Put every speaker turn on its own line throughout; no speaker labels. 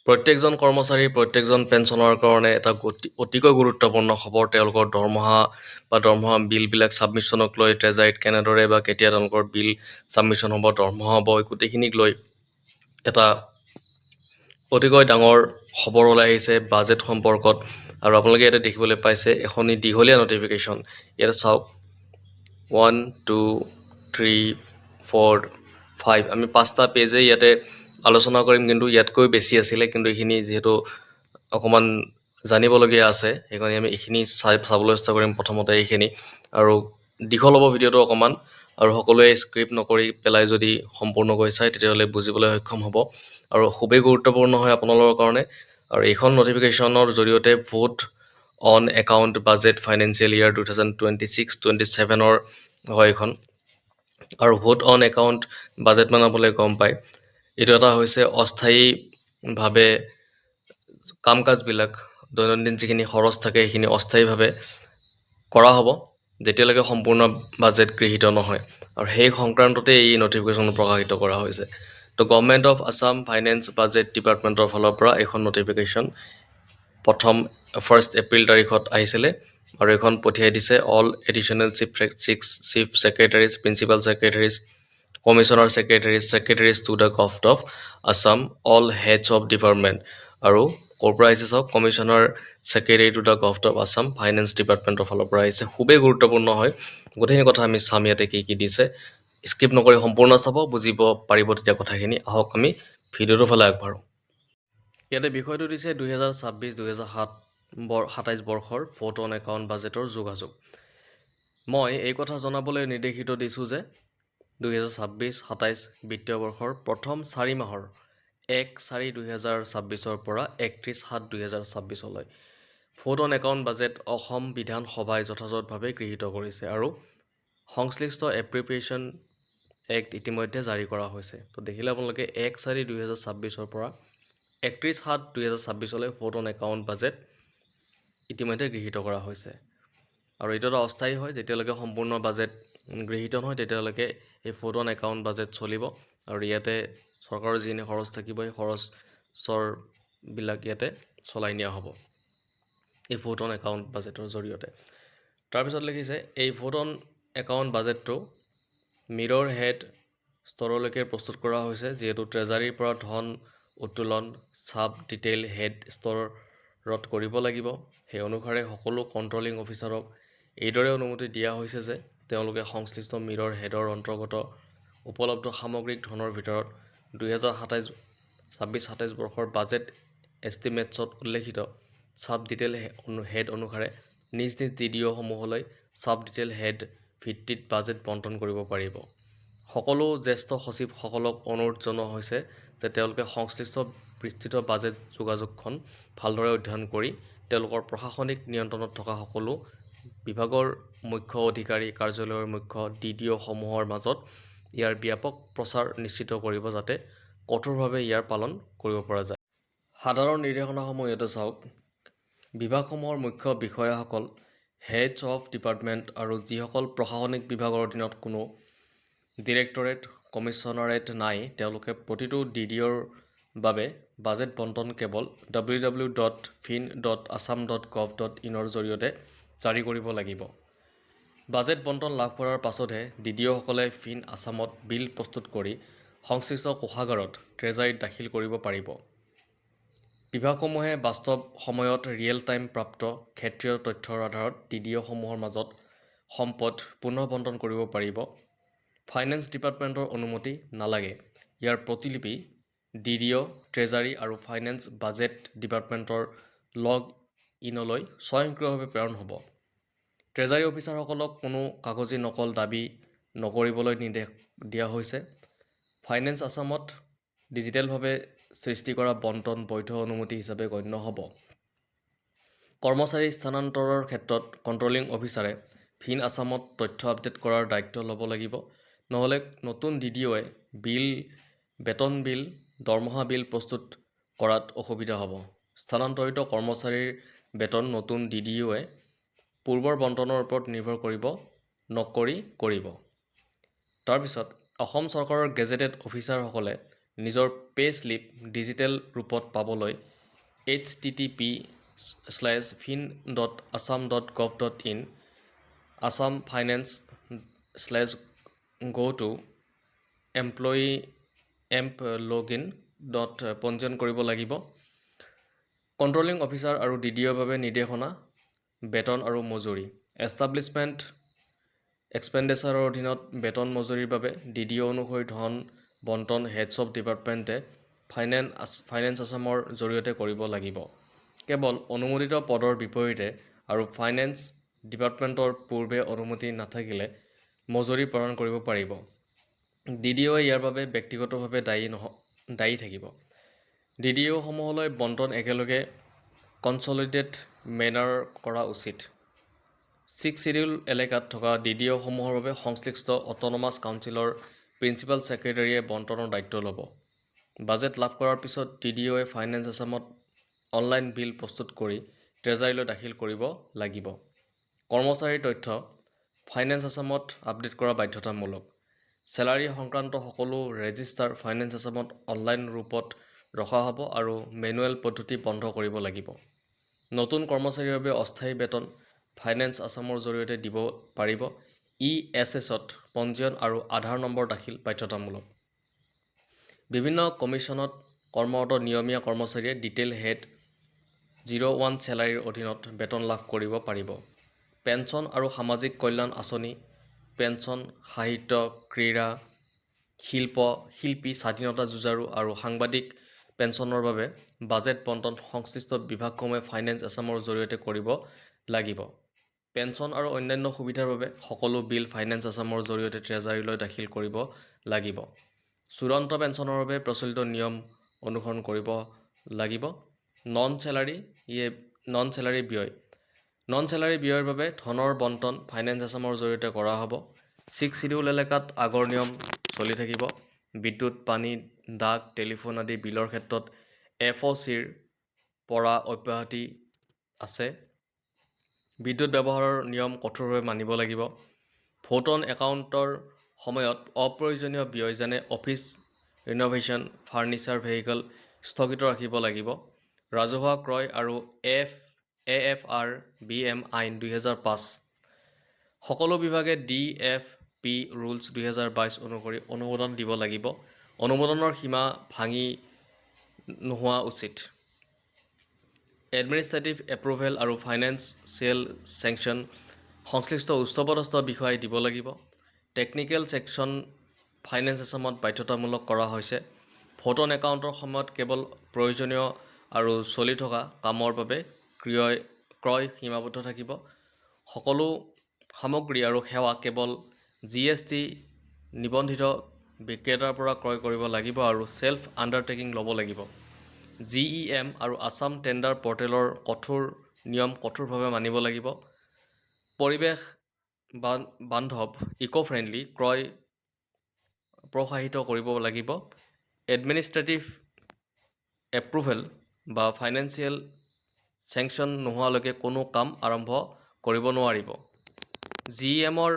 প্ৰত্যেকজন কৰ্মচাৰী প্ৰত্যেকজন পেঞ্চনৰ কাৰণে এটা অতিকৈ গুৰুত্বপূৰ্ণ খবৰ তেওঁলোকৰ দৰমহা বা দৰমহা বিলবিলাক ছাবমিশ্যনক লৈ ট্ৰেজাৰীত কেনেদৰে বা কেতিয়া তেওঁলোকৰ বিল ছাবমিশ্যন হ'ব দৰমহা হ'ব গোটেইখিনিক লৈ এটা অতিকৈ ডাঙৰ খবৰ ওলাই আহিছে বাজেট সম্পৰ্কত আৰু আপোনালোকে ইয়াতে দেখিবলৈ পাইছে এখনি দীঘলীয়া নটিফিকেশ্যন ইয়াতে চাওক 1 2 3 4 5 আমি 5টা পেজে ইয়াতে আলোচনা কৰিম কিন্তু ইয়াতকৈ বেছি আছিলে কিন্তু এইখিনি যেহেতু অকমান জানিবলগীয়া আছে সেইকাৰণে আমি এইখিনি চাবলৈ চেষ্টা কৰিম প্ৰথমতে এইখিনি আৰু দীঘল হ'ব ভিডিঅ'টো অকমান আৰু সকলোৱে স্ক্ৰিপ্ট নকৰি পেলাই যদি সম্পূৰ্ণকৈ চাই তেতিয়াহ'লে বুজিবলৈ সক্ষম হ'ব আৰু খুবেই গুৰুত্বপূৰ্ণ হয় আপোনালোকৰ কাৰণে আৰু এইখন নটিফিকেশ্যনৰ জৰিয়তে vote on account budget financial year 2026-27 হয় এইখন আৰু ভোট অন একাউণ্ট বাজেট মানে আপোনালোকে গম পায় এইটো এটা হৈছে অস্থায়ীভাৱে কাম কাজবিলাক দৈনন্দিন যিখিনি খৰচ থাকে সেইখিনি অস্থায়ীভাৱে কৰা হ'ব যেতিয়ালৈকে সম্পূৰ্ণ বাজেট গৃহীত নহয় আৰু সেই সংক্ৰান্ততে এই নটিফিকেশ্যন প্ৰকাশিত কৰা হৈছে তো government of Assam finance budget ডিপাৰ্টমেণ্টৰ ফালৰ পৰা এইখন নটিফিকেশ্যন প্ৰথম 1 এপ্ৰিল তাৰিখত আহিছিলে আৰু এইখন পঠিয়াই দিছে all additional chief secretaries principal secretaries commissioner secretaries to the government of Assam all heads of department আৰু ক'ৰ পৰা আহিছে চাওক commissioner secretary to the government of Assam finance ডিপাৰ্টমেণ্টৰ ফালৰ পৰা আহিছে খুবেই গুৰুত্বপূৰ্ণ হয় গোটেইখিনি কথা আমি চাম ইয়াতে কি দিছে স্কিপ নকৰি সম্পূৰ্ণ চাব বুজিব পাৰিব তেতিয়া কথাখিনি আহক আমি ভিডিঅ'টোৰ ফালে আগবাঢ়ো ইয়াতে বিষয়টো দিছে 2026-2027 বৰ্ষৰ ভোট অন একাউণ্ট বাজেটৰ যোগাযোগ মই এই কথা জনাবলৈ নিৰ্দেশিত দিছোঁ যে 2026-27 বিত্তীয় বৰ্ষৰ প্ৰথম 4 মাহৰ 1/4/2026 পৰা 31/7/2026 vote on account budget Asom বিধানসভাই যথাযথভাৱে গৃহীত কৰিছে আৰু সংশ্লিষ্ট এপ্ৰিপ্ৰিয়েশ্যন এক্ট ইতিমধ্যে জাৰি কৰা হৈছে তো দেখিলে আপোনালোকে 1/4/2026 পৰা 31/7/2026 ভোট অন একাউণ্ট বাজেট ইতিমধ্যে গৃহীত কৰা হৈছে আৰু এইটো এটা অস্থায়ী হয় যেতিয়ালৈকে সম্পূৰ্ণ বাজেট গৃহীত নহয় তেতিয়ালৈকে এই ভোট অন একাউণ্ট বাজেট চলিব আৰু ইয়াতে চৰকাৰৰ যিখিনি খৰচ থাকিব এই খৰচবিলাক ইয়াতে চলাই নিয়া হ'ব এই ভোট অন একাউণ্ট বাজেটৰ জৰিয়তে তাৰপিছত লিখিছে এই ভোট অন একাউণ্ট বাজেটটো মিৰৰ হেড স্তৰলৈকে প্ৰস্তুত কৰা হৈছে যিহেতু ট্ৰেজাৰীৰ পৰা ধন উত্তোলন চাব ডিটেইল হেড স্তৰত কৰিব লাগিব সেই অনুসাৰে সকলো কণ্ট্ৰলিং অফিচাৰক এইদৰে অনুমতি দিয়া হৈছে যে তেওঁলোকে সংশ্লিষ্ট মিৰৰ হেডৰ অন্তৰ্গত উপলব্ধ সামগ্ৰিক ধনৰ ভিতৰত 2026-27 বৰ্ষৰ বাজেট এষ্টিমেটছত উল্লেখিত চাব ডিটেইল হেড অনুসাৰে নিজ DDO-সমূহলৈ চাব ডিটেইল হেড ভিত্তিত বাজেট বণ্টন কৰিব পাৰিব সকলো জ্যেষ্ঠ সচিবসকলক অনুৰোধ জনোৱা হৈছে যে তেওঁলোকে সংশ্লিষ্ট বিস্তৃত বাজেট যোগাযোগখন ভালদৰে অধ্যয়ন কৰি তেওঁলোকৰ প্ৰশাসনিক নিয়ন্ত্ৰণত থকা সকলো বিভাগৰ মুখ্য অধিকাৰী কাৰ্যালয়ৰ মুখ্য DDO-সমূহৰ মাজত ইয়াৰ ব্যাপক প্ৰচাৰ নিশ্চিত কৰিব যাতে কঠোৰভাৱে ইয়াৰ পালন কৰিব পৰা যায় সাধাৰণ নিৰ্দেশনাসমূহ ইয়াতে চাওক বিভাগসমূহৰ মুখ্য বিষয়াসকল হেডছ অফ ডিপাৰ্টমেণ্ট আৰু যিসকল প্ৰশাসনিক বিভাগৰ অধীনত কোনো ডিৰেক্টৰেট কমিশ্যনাৰেট নাই তেওঁলোকে প্ৰতিটো DDOৰ বাবে বাজেট বণ্টন কেৱল www.fin.assam.gov.in ৰ জৰিয়তে জাৰি কৰিব লাগিব বাজেট বণ্টন লাভ কৰাৰ পাছতহে DDO-সকলে ফিন আছামত বিল প্ৰস্তুত কৰি সংশ্লিষ্ট কোষাগাৰত ট্ৰেজাৰীত দাখিল কৰিব পাৰিব বিভাগসমূহে বাস্তৱ সময়ত ৰিয়েল টাইম প্ৰাপ্ত ক্ষেত্ৰীয় তথ্যৰ আধাৰত DDO-সমূহৰ মাজত সম্পদ পুনঃ বণ্টন কৰিব পাৰিব ফাইনেন্স ডিপাৰ্টমেণ্টৰ অনুমতি নালাগে ইয়াৰ প্ৰতিলিপি DDO ট্ৰেজাৰী আৰু ফাইনেন্স বাজেট ডিপাৰ্টমেণ্টৰ লগ ইনলৈ স্বয়ংক্ৰিয়ভাৱে প্ৰেৰণ হ'ব ট্ৰেজাৰী অফিচাৰসকলক কোনো কাগজী নকল দাবী নকৰিবলৈ নিৰ্দেশ দিয়া হৈছে ফাইনেন্স আছামত ডিজিটেলভাৱে সৃষ্টি কৰা বণ্টন বৈধ অনুমতি হিচাপে গণ্য হ'ব কৰ্মচাৰী স্থানান্তৰৰ ক্ষেত্ৰত কণ্ট্ৰলিং অফিচাৰে ফিন আছামত তথ্য আপডেট কৰাৰ দায়িত্ব ল'ব লাগিব নহ'লে নতুন DDO-য়ে বেতন বিল দৰমহা বিল প্ৰস্তুত কৰাত অসুবিধা হ'ব স্থানান্তৰিত কৰ্মচাৰীৰ বেতন নতুন DDO-য়ে পূৰ্বৰ বণ্টনৰ ওপৰত নিৰ্ভৰ কৰিব তাৰপিছত অসম চৰকাৰৰ গেজেটেড অফিচাৰসকলে নিজৰ পে স্লিপ ডিজিটেল ৰূপত পাবলৈ http://fin.assam.gov.in Assam Finance/go to employee emp login পঞ্জীয়ন কৰিব লাগিব। কণ্ট্ৰলিং অফিচাৰ আৰু DDOৰ বাবে নিৰ্দেশনা, বেতন আৰু মজুৰি। এষ্টাব্লিছমেণ্ট এক্সপেণ্ডিচাৰৰ অধীনত বেতন মজুৰিৰ বাবে DDO অনুসৰি ধন বণ্টন হেডছ অফ ডিপাৰ্টমেণ্টে ফাইনেন্স আছামৰ জৰিয়তে কৰিব লাগিব। কেৱল অনুমোদিত পদৰ বিপৰীতে আৰু ফাইনেন্স ডিপাৰ্টমেণ্টৰ পূৰ্বে অনুমতি নাথাকিলে মজুৰি প্ৰদান কৰিব পাৰিব। DDOয়ে ইয়াৰ বাবে ব্যক্তিগতভাৱে দায়ী থাকিব। DDOসমূহলৈ বণ্টন একেলগে কনচলিডেট মেনাৰ কৰা উচিত। 6 শিডিউল এলেকাত থকা DDOসমূহৰ বাবে সংশ্লিষ্ট অট'নমাছ কাউন্সিলৰ প্ৰিন্সিপাল ছেক্ৰেটাৰীয়ে বণ্টনৰ দায়িত্ব ল'ব। বাজেট লাভ কৰাৰ পিছত DDOয়ে ফাইনেন্স আছামত অনলাইন বিল প্ৰস্তুত কৰি ট্ৰেজাৰীলৈ দাখিল কৰিব লাগিব। কৰ্মচাৰীৰ তথ্য ফাইনেন্স আছামত আপডেট কৰা বাধ্যতামূলক। চেলাৰী সংক্ৰান্ত সকলো ৰেজিষ্টাৰ ফাইনেন্স আছামত অনলাইন ৰূপত ৰখা হ'ব আৰু মেনুৱেল পদ্ধতি বন্ধ কৰিব লাগিব। নতুন কৰ্মচাৰীৰ বাবে অস্থায়ী বেতন ফাইনেন্স আছামৰ জৰিয়তে দিব পাৰিব। ESSত পঞ্জীয়ন আৰু আধাৰ নম্বৰ দাখিল বাধ্যতামূলক। বিভিন্ন কমিশ্যনত কৰ্মৰত নিয়মীয়া কৰ্মচাৰীয়ে ডিটেইল হেড 01 চেলাৰীৰ অধীনত বেতন লাভ কৰিব পাৰিব। পেঞ্চন আৰু সামাজিক কল্যাণ আঁচনি, পেঞ্চন, সাহিত্য, ক্ৰীড়া, শিল্পী, স্বাধীনতা যুঁজাৰু আৰু সাংবাদিক পেঞ্চনৰ বাবে বাজেট বণ্টন সংশ্লিষ্ট বিভাগসমূহে ফাইনেন্স আছামৰ জৰিয়তে কৰিব লাগিব। পেঞ্চন আৰু অন্যান্য সুবিধাৰ বাবে সকলো বিল ফাইনেন্স আছামৰ জৰিয়তে ট্ৰেজাৰীলৈ দাখিল কৰিব লাগিব। চূড়ান্ত পেঞ্চনৰ বাবে প্ৰচলিত নিয়ম অনুসৰণ কৰিব লাগিব। নন চেলাৰী ব্যয়। নন চেলাৰী ব্যয়ৰ বাবে ধনৰ বণ্টন ফাইনেন্স আছামৰ জৰিয়তে কৰা হ'ব। 6 শিডিউল এলেকাত আগৰ নিয়ম চলি থাকিব। বিদ্যুৎ, পানী, ডাক, টেলিফোন আদি বিলৰ ক্ষেত্ৰত FOCৰ পৰা অব্যাহতি আছে। বিদ্যুৎ ব্যৱহাৰৰ নিয়ম কঠোৰভাৱে মানিব লাগিব। ভোট-অন একাউণ্টৰ সময়ত অপ্ৰয়োজনীয় ব্যয় যেনে অফিচ ৰিন'ভেশ্যন, ফাৰ্ণিচাৰ, ভেহিকল স্থগিত ৰাখিব লাগিব। ৰাজহুৱা ক্ৰয় আৰু AFR-BM আইন 2005 সকলো বিভাগে DFP ৰুলছ 2022 অনুসৰি অনুমোদন দিব লাগিব। অনুমোদনৰ সীমা ভাঙি নোহোৱা উচিত। এডমিনিষ্ট্ৰেটিভ এপ্ৰুভেল আৰু ফাইনেন্সিয়েল ছেংচন সংশ্লিষ্ট উচ্চপদস্থ বিষয়াই দিব লাগিব। টেকনিকেল ছেকশ্যন ফাইনেন্স আছামত বাধ্যতামূলক কৰা হৈছে। ভোট-অন একাউণ্টৰ সময়ত কেৱল প্ৰয়োজনীয় আৰু চলি থকা কামৰ বাবে ক্ৰয় সীমাবদ্ধ থাকিব। সকলো সামগ্ৰী আৰু সেৱা কেৱল GST নিবন্ধিত বিক্ৰেতাৰ পৰা ক্ৰয় কৰিব লাগিব আৰু চেল্ফ আণ্ডাৰটেকিং ল'ব লাগিব। GEM আৰু আছাম টেণ্ডাৰ পৰ্টেলৰ নিয়ম কঠোৰভাৱে মানিব লাগিব। পৰিৱেশ বান্ধৱ ইকো-ফ্ৰেণ্ডলি ক্ৰয় প্ৰোৎসাহিত কৰিব লাগিব। এডমিনিষ্ট্ৰেটিভ এপ্ৰুভেল বা ফাইনেন্সিয়েল ছেংচন নোহোৱালৈকে কোনো কাম আৰম্ভ কৰিব নোৱাৰিব। GEMৰ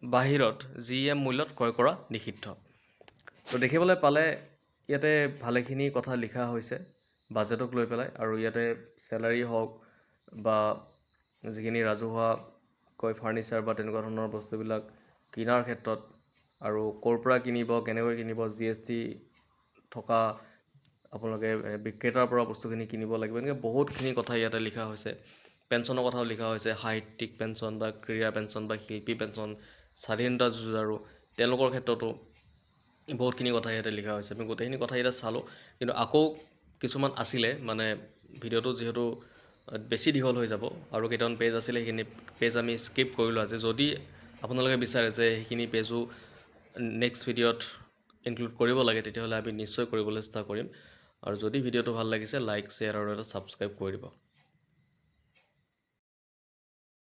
বাহিৰত GEM মূল্যত ক্ৰয় কৰা নিষিদ্ধ। তো দেখিবলৈ পালে ইয়াতে ভালেখিনি কথা লিখা হৈছে বাজেটক লৈ পেলাই, আৰু ইয়াতে চেলাৰী হওক বা যিখিনি ৰাজহুৱাকৈ ফাৰ্ণিচাৰ বা তেনেকুৱা ধৰণৰ বস্তুবিলাক কিনাৰ ক্ষেত্ৰত আৰু ক'ৰ পৰা কিনিব, কেনেকৈ কিনিব, GST থকা আপোনালোকে বিক্ৰেতাৰ পৰা বস্তুখিনি কিনিব লাগিব, এনেকৈ বহুতখিনি কথা ইয়াতে লিখা হৈছে। পেঞ্চনৰ কথাও লিখা হৈছে, সাহিত্যিক পেঞ্চন বা ক্ৰীড়া পেঞ্চন বা শিল্পী পেঞ্চন, স্বাধীনতা যুঁজাৰু তেওঁলোকৰ ক্ষেত্ৰতো বহুতখিনি কথা ইয়াতে লিখা হৈছে। আমি গোটেইখিনি কথা ইয়াতে চালোঁ, কিন্তু আকৌ কিছুমান আছিলে, মানে ভিডিঅ'টো যিহেতু বেছি দীঘল হৈ যাব আৰু কেইটামান পেজ আছিলে, সেইখিনি পেজ আমি স্কিপ কৰিলোঁ আজি। যদি আপোনালোকে বিচাৰে যে সেইখিনি পেজো নেক্সট ভিডিঅ'ত ইনক্লুড কৰিব লাগে, তেতিয়াহ'লে আমি নিশ্চয় কৰিবলৈ চেষ্টা কৰিম। আৰু যদি ভিডিঅ'টো ভাল লাগিছে, লাইক, শ্বেয়াৰ আৰু এটা ছাবস্ক্ৰাইব কৰি দিব।